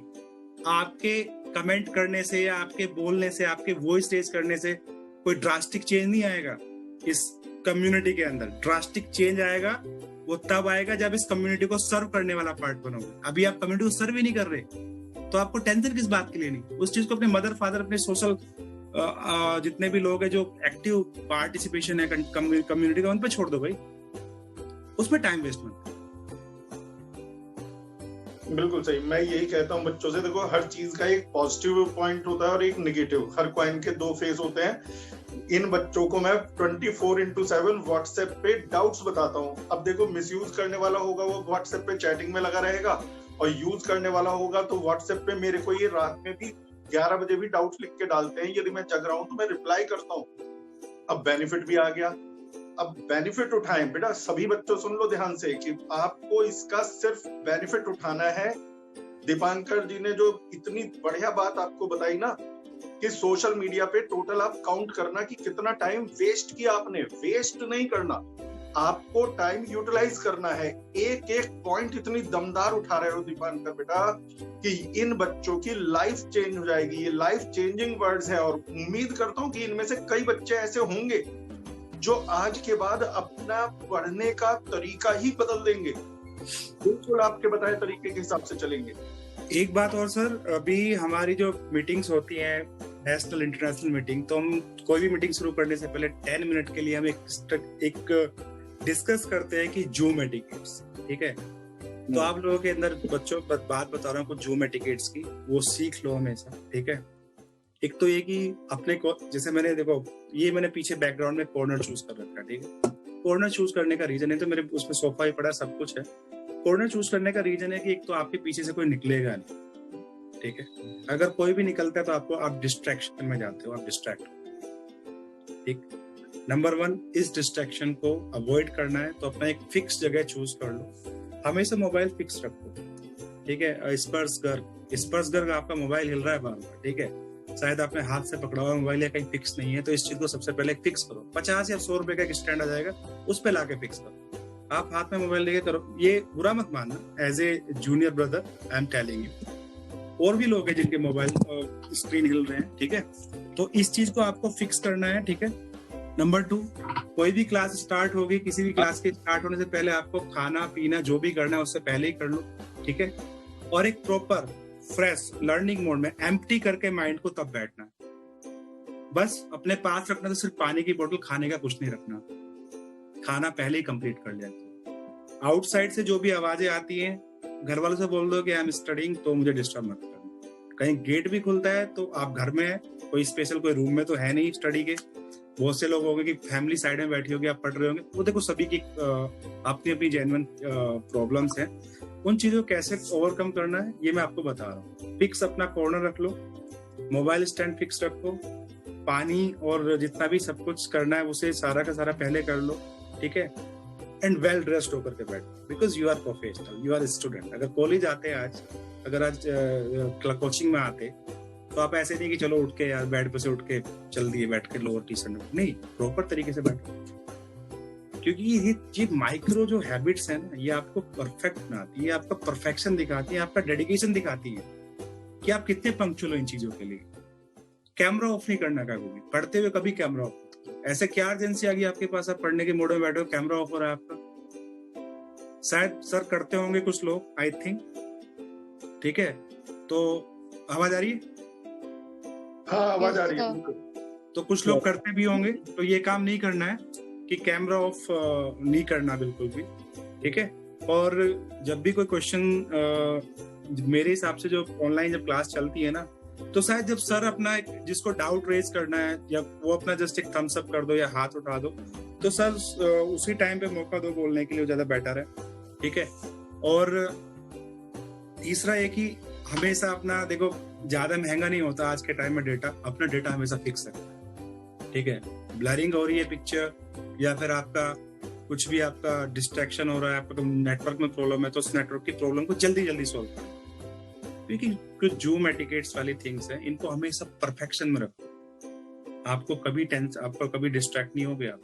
आपके कमेंट करने से या आपके बोलने से, आपके वॉइस रेज करने से कोई ड्रास्टिक चेंज नहीं आएगा इस कम्युनिटी के अंदर। ड्रास्टिक चेंज आएगा वो तब आएगा जब इस कम्युनिटी को सर्व करने वाला पार्ट बनोगे। अभी आप कम्युनिटी को सर्व ही नहीं कर रहे, तो आपको टेंशन किस बात के लिए नहीं। उस चीज को अपने मदर फादर, अपने सोशल जितने भी लोग हैं जो एक्टिव पार्टिसिपेशन है कम्युनिटी का, उन पे छोड़ दो भाई, उसमें टाइम वेस्ट मत। बिल्कुल सही। मैं यही कहता हूँ बच्चों से, देखो हर चीज का एक पॉजिटिव पॉइंट होता है और एक नेगेटिव। हर कॉइन के 2 फेस होते हैं। इन बच्चों को मैं 24/7 व्हाट्सएप पे डाउट्स बताता हूँ। अब देखो मिसयूज करने वाला होगा वो व्हाट्सएप पे चैटिंग में लगा रहेगा, और यूज करने वाला होगा तो व्हाट्सएप पे मेरे को ये रात में भी 11 बजे भी डाउट लिख के डालते हैं। यदि मैं जग रहा हूँ तो मैं रिप्लाई करता हूँ। अब बेनिफिट भी आ गया। अब बेनिफिट उठाएं बेटा। सभी बच्चों सुन लो ध्यान से कि आपको इसका सिर्फ बेनिफिट उठाना है। दीपांकर जी ने जो इतनी बढ़िया बात आपको बताई ना कि सोशल मीडिया पे टोटल आप काउंट करना कि कितना टाइम वेस्ट किया आपने। वेस्ट नहीं करना, आपको टाइम यूटिलाइज करना है। एक एक पॉइंट इतनी दमदार उठा रहे हो दीपांकर बेटा कि इन बच्चों की लाइफ चेंज हो जाएगी। ये लाइफ चेंजिंग वर्ड्स है, और उम्मीद करता हूँ कि इनमें से कई बच्चे ऐसे होंगे जो आज के बाद अपना पढ़ने का तरीका ही बदल देंगे। बिल्कुल आपके बताए तरीके के हिसाब से चलेंगे। एक बात और सर, अभी हमारी जो मीटिंग्स होती हैं, नेशनल इंटरनेशनल मीटिंग, तो हम कोई भी मीटिंग शुरू करने से पहले 10 मिनट के लिए हम एक डिस्कस करते हैं कि जूम एटिकेट्स। ठीक है, तो आप लोगों के अंदर बच्चों बात बता रहा हूँ कुछ जूम एटिकेट्स की, वो सीख लो हमेशा। ठीक है, एक तो ये कि अपने को, जैसे मैंने देखो ये मैंने पीछे बैकग्राउंड में कॉर्नर चूज कर रखा है। ठीक है, कॉर्नर चूज करने का रीजन है, तो मेरे उसमें सोफा ही पड़ा, सब कुछ है। कॉर्नर चूज करने का रीजन है कि एक तो आपके पीछे से कोई निकलेगा नहीं। ठीक है, अगर कोई भी निकलता है तो आप डिस्ट्रैक्शन में जाते हो, आप डिस्ट्रैक्ट हो। ठीक, नंबर 1 इस डिस्ट्रैक्शन को अवॉइड करना है तो अपना एक फिक्स जगह चूज कर लो। हमेशा मोबाइल फिक्स रखो। ठीक है, स्पर्श गर्ग आपका मोबाइल हिल रहा है बार-बार। ठीक है, शायद आपने हाथ से पकड़ा हुआ मोबाइल या कहीं फिक्स नहीं है, तो इस चीज को सबसे पहले फिक्स करो। 50 या 100 रुपए का एक स्टैंड आ जाएगा, उस पे लाके फिक्स करो। आप हाथ में मोबाइल लेके करो, ये बुरा मत मानना। As a junior brother I am telling you. और भी लोग हैं जिनके मोबाइल स्क्रीन हिल रहे हैं। ठीक है, तो इस चीज को आपको फिक्स करना है। ठीक है, नंबर 2, कोई भी क्लास स्टार्ट होगी, किसी भी क्लास के स्टार्ट होने से पहले आपको खाना पीना जो भी करना है उससे पहले ही कर लो। ठीक है, और एक प्रॉपर फ्रेश लर्निंग मोड में एम्प्टी करके माइंड को तब बैठना। बस अपने पास रखना तो सिर्फ पानी की बोतल, खाने का कुछ नहीं रखना। खाना पहले ही कंप्लीट कर लिया। आउटसाइड से जो भी आवाजें आती हैं, घर वालों से बोल दो कि आई एम स्टडीइंग, तो मुझे डिस्टर्ब मत करना। कहीं गेट भी खुलता है तो आप घर में है, कोई स्पेशल कोई रूम में तो है नहीं स्टडी के। बहुत से लोग होंगे कि फैमिली साइड में बैठी होगी, आप पढ़ रहे होंगे, वो देखो सभी की अपनी अपनी जेन्युइन प्रॉब्लम्स हैं। उन चीजों को कैसे ओवरकम करना है ये मैं आपको बता रहा हूँ। फिक्स अपना कॉर्नर रख लो, मोबाइल स्टैंड फिक्स रखो, पानी और जितना भी सब कुछ करना है उसे सारा का सारा पहले कर लो। ठीक है, एंड वेल ड्रेस्ड होकर के बैठो, because you are professional, you are student. अगर कॉलेज आते हैं अगर आज कोचिंग में आते तो आप ऐसे नहीं कि चलो उठ के यार बेड पे से उठ के चल दिए बैठ के लोअर टी शर्ट, नहीं, प्रॉपर तरीके से बैठो। क्योंकि ये माइक्रो जो हैबिट्स है ना, ये आपको परफेक्ट बनाती है, आपका परफेक्शन दिखाती है, आपका डेडिकेशन दिखाती है कि आप कितने पंक्चुअल हो इन चीजों के लिए। कैमरा ऑफ नहीं करना कभी भी, पढ़ते हुए कभी कैमरा ऑफ। ऐसे क्या अर्जेंसी आ गई आपके पास, आप पढ़ने के मोड में बैठे हो, कैमरा ऑफ हो रहा है आपका। शायद सर करते होंगे कुछ लोग, आई थिंक। ठीक है, तो आवाज आ रही है? हाँ, आवाज आ रही है। तो कुछ लोग करते भी होंगे, तो ये काम नहीं करना है कि कैमरा ऑफ नहीं करना बिल्कुल भी। ठीक है, और जब भी कोई क्वेश्चन, मेरे हिसाब से जो ऑनलाइन जब क्लास चलती है ना, तो शायद जब सर अपना जिसको डाउट रेज करना है, या वो अपना जस्ट एक थम्स अप कर दो या हाथ उठा दो, तो सर उसी टाइम पे मौका दो बोलने के लिए, ज्यादा बेटर है। ठीक है, और तीसरा एक ही, हमेशा अपना देखो ज्यादा महंगा नहीं होता आज के टाइम में डेटा, अपना डेटा हमेशा फिक्स है। ठीक है, ब्लरिंग हो रही है पिक्चर, या फिर आपका कुछ भी आपका डिस्ट्रैक्शन हो रहा है, आपका नेटवर्क में प्रॉब्लम है, तो उस नेटवर्क की प्रॉब्लम को जल्दी जल्दी सॉल्व करें। क्योंकि कुछ जूम एटिकेट्स वाली थिंग्स हैं, इनको हमेशा परफेक्शन में रखो। आपको कभी डिस्ट्रैक्ट नहीं हो गया।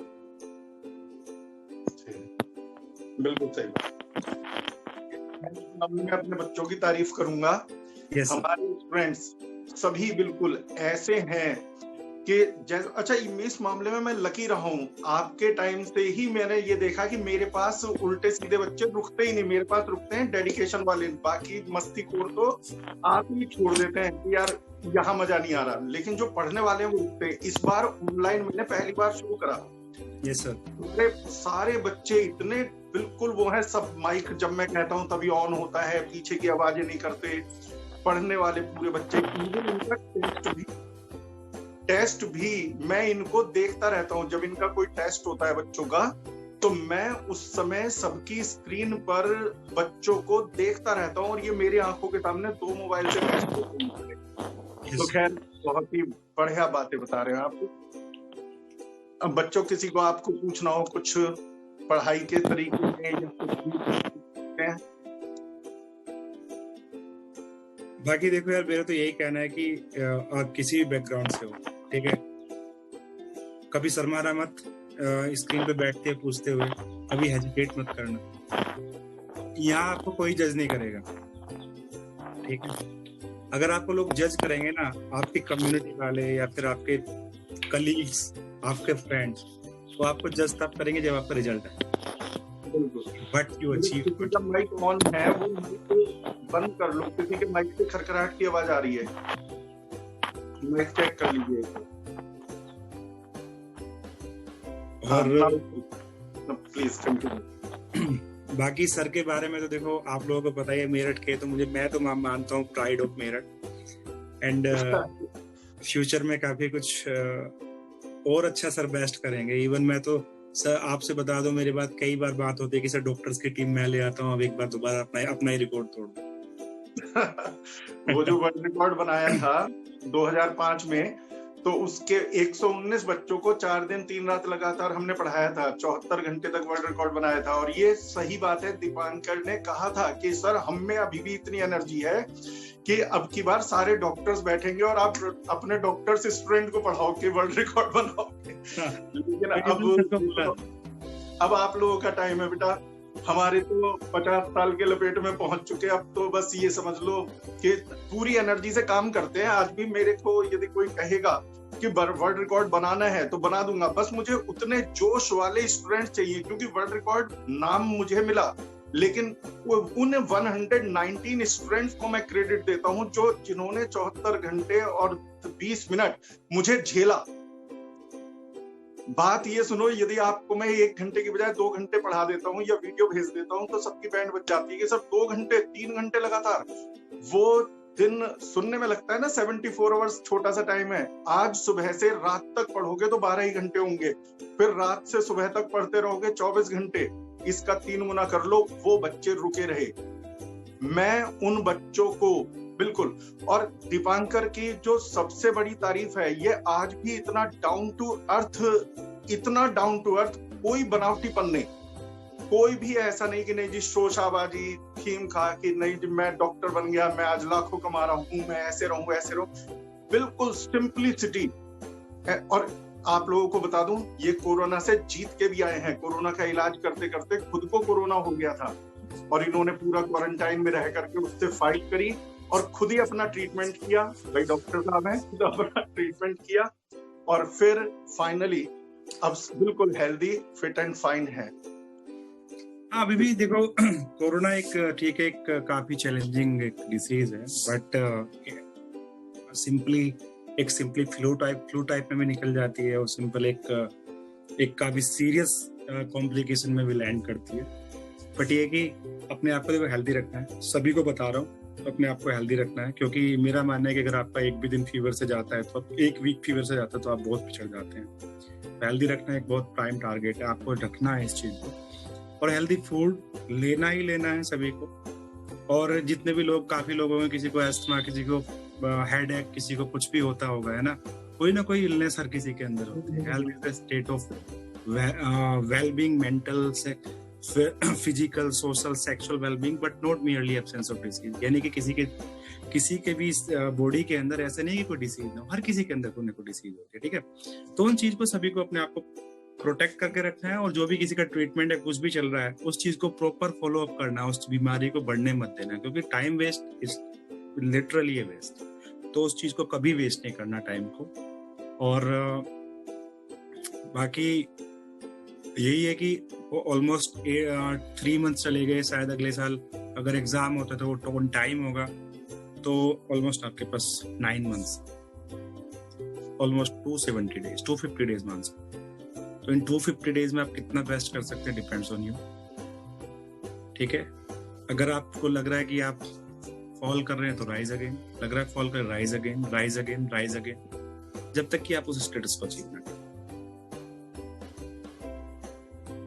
बिल्कुल सही। मैं अपने बच्चों की तारीफ करूंगा। yes, हमारे स्टूडेंट्स सभी बिल्कुल ऐसे हैं कि अच्छा, इस मामले में मैं लकी रहा हूँ। आपके टाइम से ही मैंने ये देखा कि मेरे पास उल्टे सीधे बच्चे रुकते ही नहीं, मेरे पास रुकते हैं डेडिकेशन वाले। बाकी मस्तीखोर तो आप ही छोड़ देते हैं कि यार यहाँ मजा नहीं आ रहा, लेकिन जो पढ़ने वाले हैं वो रुकते हैं। इस बार ऑनलाइन मैंने पहली बार शुरू करा। Yes sir. सारे बच्चे इतने बिल्कुल वो है, सब माइक जब मैं कहता हूँ तभी ऑन होता है, पीछे की आवाजें नहीं करते, पढ़ने वाले पूरे बच्चे। इनका टेस्ट भी मैं इनको देखता रहता हूँ। जब इनका कोई टेस्ट होता है बच्चों का, तो मैं उस समय सबकी स्क्रीन पर बच्चों को देखता रहता हूँ, और ये मेरी आंखों के सामने 2 मोबाइल से टेस्ट होते हैं। तो खैर, बहुत ही बढ़िया बातें बता रहे हैं आप। अब बच्चों, किसी को आपको पूछना हो कुछ पढ़ाई के तरीके में या कुछ, बाकी देखो यार, मेरा तो यही कहना है कि आप किसी भी बैकग्राउंड से हो, ठीक है, कभी शर्माना मत। स्क्रीन पे बैठते पूछते हुए कभी हेजिटेट मत करना। यहाँ आपको कोई जज नहीं करेगा, ठीक है। अगर आपको लोग जज करेंगे ना, आपके कम्युनिटी वाले या फिर आपके कलीग्स, आपके फ्रेंड्स, तो आपको जज तब करेंगे जब आपका रिजल्ट है। What you achieve. किसी का माइक ऑन है वो बंद कर लो। किसी के माइक से खरखराहट की आवाज आ रही है, माइक चेक कर लीजिए। और प्लीज कंटिन्यू। बाकी सर के बारे में तो देखो, आप लोगों को पता ही है, मेरठ के, तो मैं तो मानता हूँ pride of Meerut. And future में काफी कुछ और अच्छा सर बेस्ट करेंगे। इवन मैं तो सर आपसे बता दो, मेरे बाद कई बार बात होती है कि सर डॉक्टर्स की टीम मैं ले आता हूँ, अब एक बार दोबारा अपना ही रिकॉर्ड तोड़ दो। वो जो वर्ल्ड रिकॉर्ड बनाया था 2005 में, तो उसके 119 बच्चों को 4 दिन 3 रात लगातार हमने पढ़ाया था, 74 घंटे तक वर्ल्ड रिकॉर्ड बनाया था। और ये सही बात है, दीपांकर ने कहा था कि सर हम में अभी भी इतनी एनर्जी है कि अब की बार सारे डॉक्टर्स बैठेंगे और आप अपने डॉक्टर्स स्टूडेंट को पढ़ाओगे, वर्ल्ड रिकॉर्ड बनाओगे। लेकिन अब आप लोगों का टाइम है बेटा। हमारे तो 50 साल के लपेट में पहुंच चुके। अब तो बस ये समझ लो कि पूरी एनर्जी से काम करते हैं। आज भी मेरे को यदि कोई कहेगा कि वर्ल्ड रिकॉर्ड बनाना है तो बना दूंगा, बस मुझे उतने जोश वाले स्टूडेंट चाहिए। क्योंकि वर्ल्ड रिकॉर्ड नाम मुझे मिला, लेकिन उन 119 स्टूडेंट्स को मैं क्रेडिट देता हूं जिन्होंने 74 घंटे और 20 मिनट मुझे झेला। बात ये सुनो, यदि आपको मैं 1 घंटे की बजाय 2 घंटे पढ़ा देता हूँ या वीडियो भेज देता हूँ, तो सबकी बैंड बज जाती है कि सर 2 घंटे 3 घंटे लगातार। वो दिन सुनने में लगता है ना 74 आवर्स छोटा सा टाइम है। आज सुबह से रात तक पढ़ोगे तो 12 ही घंटे होंगे, फिर रात से सुबह तक पढ़ते रहोगे 24 घंटे। इसका 3 गुना कर लो। वो बच्चे रुके रहे। मैं उन बच्चों को बिल्कुल, और दीपांकर की जो सबसे बड़ी तारीफ है, ये आज भी इतना डाउन टू अर्थ, कोई बनावटीपन नहीं। कोई भी ऐसा नहीं कि नहीं जी शोशाबाजी, थीम खा कि नहीं जी मैं डॉक्टर बन गया, मैं आज लाखों कमा रहा हूँ, मैं ऐसे रहूं। बिल्कुल सिंपलिसिटी। और आप लोगों को बता दूं, ये कोरोना से जीत के भी आए हैं। कोरोना का इलाज करते करते खुद को कोरोना हो गया था, और इन्होंने पूरा क्वारंटाइन में रह करके उससे फाइट करी और खुद ही अपना ट्रीटमेंट किया। भाई डॉक्टर साहब हैं, खुद अपना ट्रीटमेंट किया, और फिर फाइनली अब बिल्कुल हेल्दी, फिट एंड फाइन है। हाँ, अभी भी देखो कोरोना एक ठीक है, एक काफी चैलेंजिंग एक डिसीज है, बट सिंपली फ्लू टाइप में भी निकल जाती है, और सिंपल एक काफी सीरियस कॉम्प्लिकेशन में भी लैंड करती है। बट ये कि अपने आप को देखो हेल्दी रखना है। सभी को बता रहा हूँ, अपने आप को हेल्दी रखना है, क्योंकि मेरा मानना है कि अगर आपका एक भी दिन फीवर से जाता है, तो 1 वीक फीवर से जाता है, तो आप बहुत पिछड़ जाते हैं। हेल्दी रखना एक बहुत प्राइम टारगेट है, आपको रखना है इस चीज को। और हेल्दी फूड लेना ही लेना है सभी को। और जितने भी लोग, काफी लोगों में किसी को एस्थमा, किसी को हेडेक, किसी को कुछ भी होता होगा, है ना, कोई ना कोई इलनेस हर किसी के अंदर होती है। Health is the state of wellbeing, mental, physical, social, sexual wellbeing, but not merely absence of disease. यानी कि किसी के भी बॉडी के अंदर ऐसा नहीं कि कोई डिसीज ना हो, हर किसी के अंदर कोई ना कोई डिसीज होती है, ठीक है। तो उन चीज को सभी को अपने आप को प्रोटेक्ट करके रखना है, और जो भी किसी का ट्रीटमेंट है, कुछ भी चल रहा है, उस चीज को प्रॉपर फॉलो अप करना, उस बीमारी को बढ़ने मत देना, क्योंकि time waste is literally a waste. तो उस चीज को कभी वेस्ट नहीं करना टाइम को। और बाकी यही है कि वो ऑलमोस्ट 3 मंथ्स चले गए, शायद अगले साल अगर एग्जाम होता तो वो टाइम होगा, तो ऑलमोस्ट आपके पास 9 मंथ्स, ऑलमोस्ट 270 डेज, 250 डेज मान सकते। तो इन 250 डेज में आप कितना बेस्ट कर सकते हैं, डिपेंड्स ऑन यू, ठीक है। अगर आपको लग रहा है कि आप फॉल कर रहे हैं तो राइज अगेन, लग रहा है फॉल कर, rise again, rise again, rise again, जब तक कि आप उस स्टेटस को अचीव ना करें।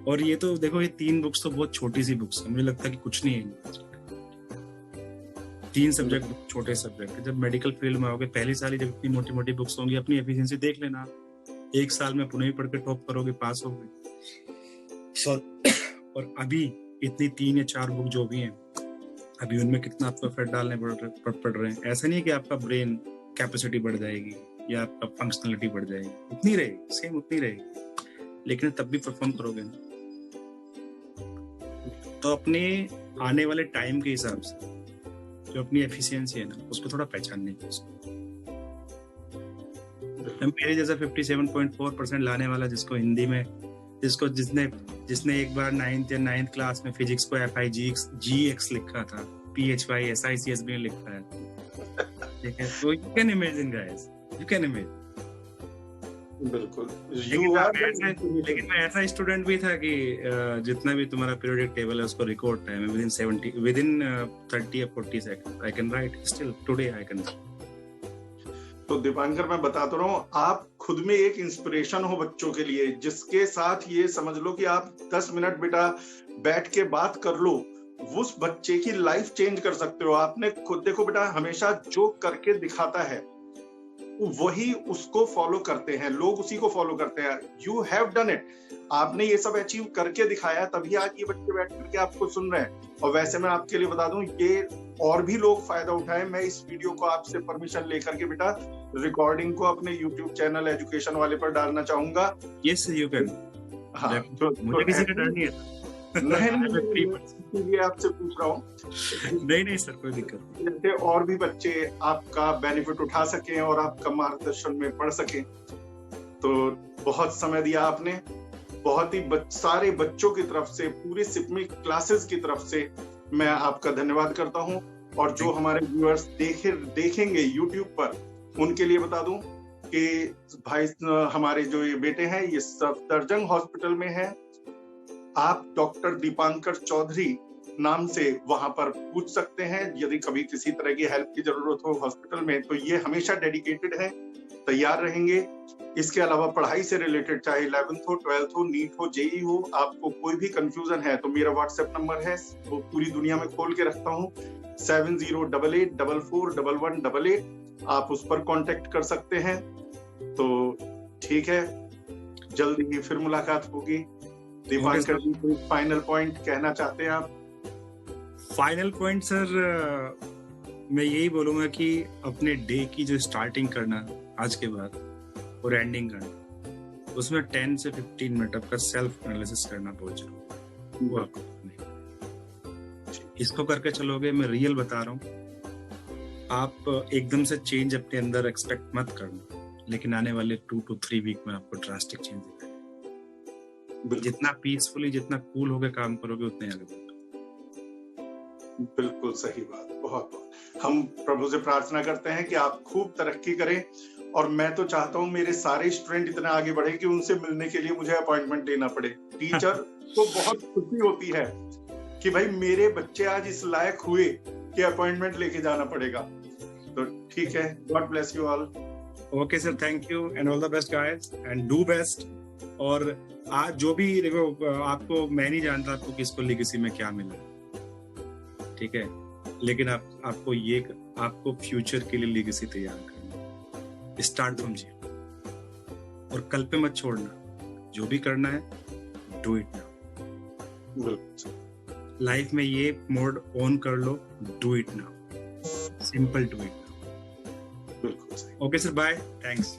और ये तो देखो, ये 3 बुक्स तो बहुत छोटी सी बुक्स है, मुझे लगता है कि कुछ नहीं है। 3 सब्जेक्ट छोटे सब्जेक्ट है। जब मेडिकल फील्ड में आओगे, पहली साल ही जब इतनी मोटी मोटी बुक्स होंगी, अपनी एफिशिएंसी देख लेना। 1 साल में पुणे ही पढ़ के टॉप करोगे, पास होगे। और अभी इतनी 3 या 4 बुक जो भी हैं, अभी उनमें कितना आपको एफर्ट डालने पड़ रहे हैं। ऐसा नहीं है कि आपका ब्रेन कैपेसिटी बढ़ जाएगी या आपका फंक्शनलिटी बढ़ जाएगी, उतनी रहेगी, सेम उतनी रहेगी, लेकिन तब भी परफॉर्म करोगे ना। तो अपने आने वाले टाइम के हिसाब से जो अपनी एफिशिएंसी है ना, उसको थोड़ा पहचानने की उसको। मेरे जैसा 57.4% लाने वाला, जिसको हिंदी में, जिसने एक बार 9th या 9th क्लास में फिजिक्स को FIGX लिखा था, PHYSICS भी लिखा है, ठीक है। तो you can imagine guys, you can imagine. बिल्कुल। लेकिन मैं ऐसा स्टूडेंट भी था कि जितना भी तुम्हारा पीरियोडिक टेबल है उसको रिकॉर्ड टाइम है, विदिन 30 या 40 second I can write, still today I can. तो दीपांकर, मैं बताता रहा हूँ, आप खुद में एक इंस्पिरेशन हो बच्चों के लिए, जिसके साथ ये समझ लो कि आप 10 मिनट बेटा बैठ के बात कर लो, उस बच्चे की लाइफ चेंज कर सकते हो। आपने खुद देखो बेटा, हमेशा जो करके दिखाता है वही उसको फॉलो करते हैं लोग, उसी को फॉलो करते हैं। यू हैव डन इट, आपने ये सब अचीव करके दिखाया, तभी आज ये बच्चे बैठ करके आपको सुन रहे हैं। और वैसे मैं आपके लिए बता दूं, ये और भी लोग फायदा उठाएं। मैं इस वीडियो को आपसे परमिशन लेकर के बेटा रिकॉर्डिंग को अपने यूट्यूब चैनल एजुकेशन वाले पर डालना चाहूंगा। Yes you can. हाँ, मुझे किसी का डर नहीं है। नहीं, आपसे पूछ रहा हूँ। नहीं सर, कोई दिक्कत नहीं। जैसे और भी बच्चे आपका बेनिफिट उठा सकें और आपका मार्गदर्शन में पढ़ सकें। तो बहुत समय दिया आपने, बहुत ही सारे बच्चों की तरफ से, पूरी सिपमी क्लासेस की तरफ से मैं आपका धन्यवाद करता हूं। और जो हमारे व्यूअर्स देखेंगे यूट्यूब पर, उनके लिए बता दूं कि भाई हमारे जो ये बेटे हैं, ये सफदरजंग हॉस्पिटल में है। आप डॉक्टर दीपांकर चौधरी नाम से वहां पर पूछ सकते हैं यदि कभी किसी तरह की हेल्प की जरूरत हो हॉस्पिटल में। तो ये हमेशा डेडिकेटेड है, तैयार रहेंगे। इसके अलावा पढ़ाई से रिलेटेड, चाहे 11th हो, 12th हो, नीट हो, जेई हो, आपको कोई भी कंफ्यूजन है तो मेरा व्हाट्सएप नंबर है, वो पूरी दुनिया में खोल के रखता हूँ, 7088441188। आप उस पर कांटेक्ट कर सकते हैं। तो ठीक है, जल्दी ही फिर मुलाकात होगी। दीपांकर जी, कोई फाइनल पॉइंट कहना चाहते हैं आप? फाइनल पॉइंट सर, मैं यही बोलूंगा कि अपने डे की जो स्टार्टिंग करना आज के बाद और एंडिंग करना, उसमें 10 से 15 मिनट आपका सेल्फ एनालिसिस करना बहुत जरूरी है। वो आपको इसको करके चलोगे, मैं रियल बता रहा हूँ, आप एकदम से चेंज अपने अंदर एक्सपेक्ट मत करना, लेकिन आने वाले 2 to 3 वीक में आपको ड्रास्टिक चेंज दिखेगा। जितना पीसफुली, जितना कूल होकर काम करोगे, उतने आगे बढ़ोगे। बिल्कुल सही बात, बहुत बहुत। हम प्रभु से प्रार्थना करते हैं कि आप खूब तरक्की करें, और मैं तो चाहता हूं मेरे सारे स्टूडेंट इतना आगे बढ़े कि उनसे मिलने के लिए मुझे अपॉइंटमेंट लेना पड़े। टीचर को बहुत खुशी होती है कि भाई मेरे बच्चे आज इस लायक हुए कि अपॉइंटमेंट लेके जाना पड़ेगा। तो ठीक है, God bless you all. Okay sir, thank you and all the best guys and do best. और आज जो भी देखो, आपको मैं नहीं जानता आपको किसको लेगेसी में क्या मिला, ठीक है, लेकिन आपको फ्यूचर के लिए लेगेसी तैयार करना। Start from zero. और कल पे मत छोड़ना। जो भी करना है डू इट नाउ। बिल्कुल लाइफ में ये मोड ऑन कर लो, do it now, simple do it now. बिल्कुल सही। Okay sir, bye, thanks.